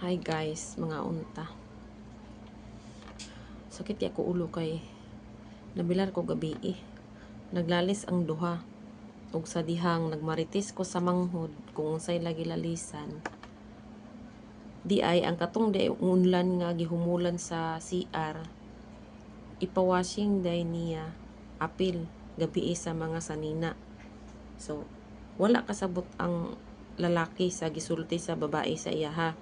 Hi guys, mga unta. Sakit ako ulo kay nabilar ko gabi Naglalis ang duha. Ug sa dihang nagmaritis ko sa manghod kung unsay lagi lalisan. Di ay ang katong day unlan nga gihumulan sa CR. Ipawashing day niya apil gabi sa mga sanina. So, wala kasabot ang lalaki sa gisulti sa babae sa iya ha.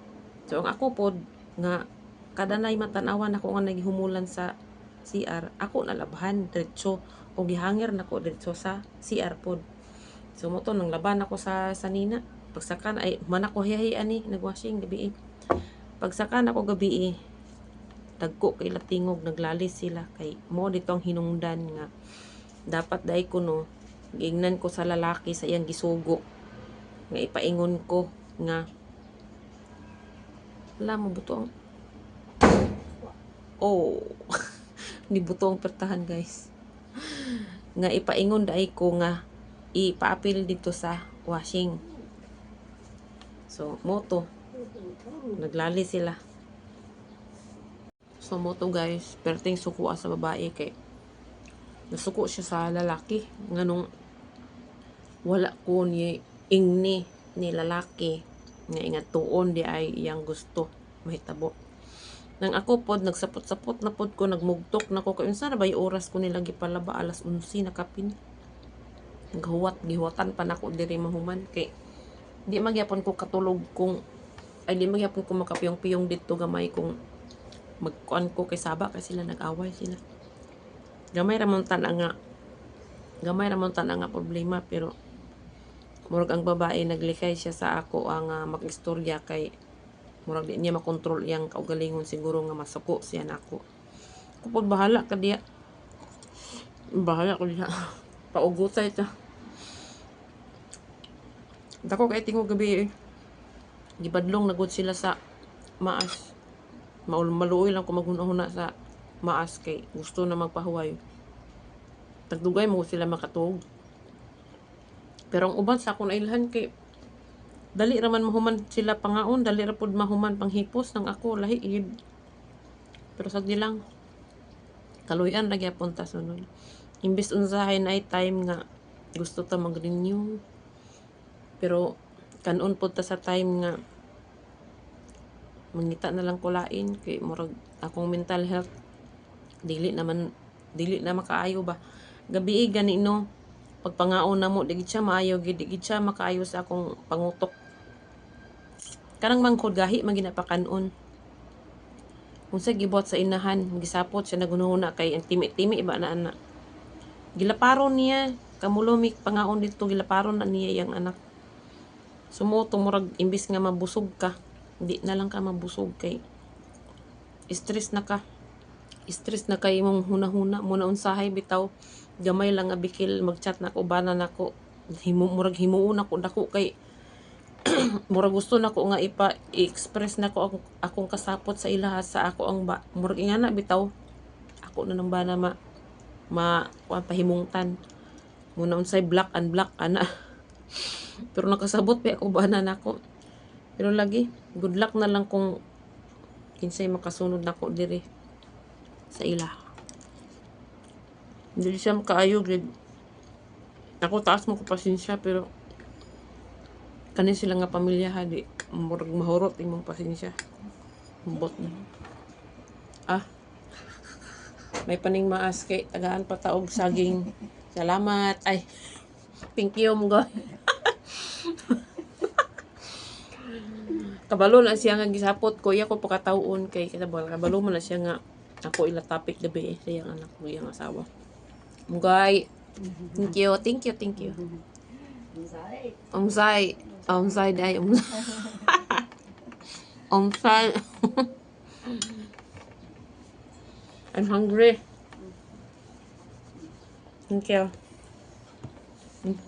So, ang ako pod nga kada nay matanawan ako nga nagihumulan sa CR, ako nalabhan diretso o gihangir nako diretso sa CR pod. So, mo to nang laban ako sa sanina. Pagsakan ay man ako hiyahi ani nagwashing gabi. Pagsakan ako gabi dagko kay latingog naglalis sila kay mo dito ang hinungdan nga dapat dai ko no giingnan ko sa lalaki sa iyang gisugo nga ipaingon ko nga wala mo buto ang ni buto ang pertahan guys nga ipaingon dai ko nga ipaapil dito sa washing. So moto naglali sila. So moto guys perting suko sa babae kay nasuko siya sa lalaki nganong wala ko ni ingni ni lalaki nga ingatuon di ay iyang gusto mahitabo. Nang ako pod nagsapot-sapot na pod ko nagmugtok na ko kay unsa na ba yung oras ko nila gipalaba alas 11 na kapin. Gihuwatan pa nako diri mahuman kay di magyapon ko katulog kung ay di magyapon ko makapiyong-piyong dito gamay kung magkuan ko kay saba kay sila nag-away sila. Gamay ramon tan nga problema pero murag ang babae naglikay siya sa ako ang mag-istorya kay murag di niya makontrol iyang kaugalingon siguro nga masuko siya nako. Ako pod bahala ka diya. Bahala ko diya. Paugusay ta. Dako kay tingog gabi gibadlong nagud sila sa maas. Maluoy lang ko maghuna-huna sa maas kay gusto na magpahuway. Tagdugay mo sila makatug. Pero ang uban sa akong nailhan kay dali raman mahuman sila pangaon, dali ra pud mahuman panghipos ng ako lahi gid. Pero sagdi lang kaluyan ra gyapon ta sunod. Imbis unsahay na time nga gusto ta mag-renew. Pero kanon pud ta sa time nga mangita na lang ko lain kay murag akong mental health dili na makaayo ba. Gabi gani no pagpangaon na mo digid siya maayo gid digid siya makaayo sa akong pangutok. Kanang mangkod gahi maginapakanon. Unsa gibuhat sa inahan gisapot siya nagununa kay ang timi-timi ba na ana. Gilaparon niya kamulomik pangaon dito gilaparon na niya yang anak. Sumuto murag imbis nga mabusog ka di na lang ka mabusog kay stress na kay imong hunahuna mo na unsahay bitaw gamay lang nga bikil magchat nako banan nako murag himuon ako dako kay murag gusto nako nga i-express nako akong kasapot sa ilaha sa ako ang murag ingana bitaw ako na nang bana pahimungtan mo na unsay black and black ana. Pero nakasabot pa ako bana nako. Pero lagi good luck na lang kung kinsay makasunod nako diri sa ilaha. Hindi siya makaayo gid. Ako taas mo ko pasensya pero kani sila nga pamilya ha di murag mahurot imong pasensya. Bot na. May paning maas kay tagaan pa taog saging. Salamat. Ay. Thank you mo go. Kabalo na siya nga gisapot ko iya ko pakatawon kay kabalo man na siya nga ako ila topic gabi sa iyang anak ko iyang asawa. Mugay. Thank you. Umsay day. Umsay. I'm hungry. Thank you. Thank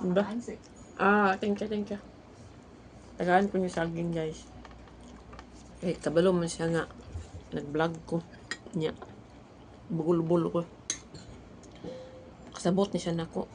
you. Tagaan ko niya saging guys. Eh, kabalo man siya nga nag-vlog ko niya. Bugul-bulo ko. Kasabot ni siya nako.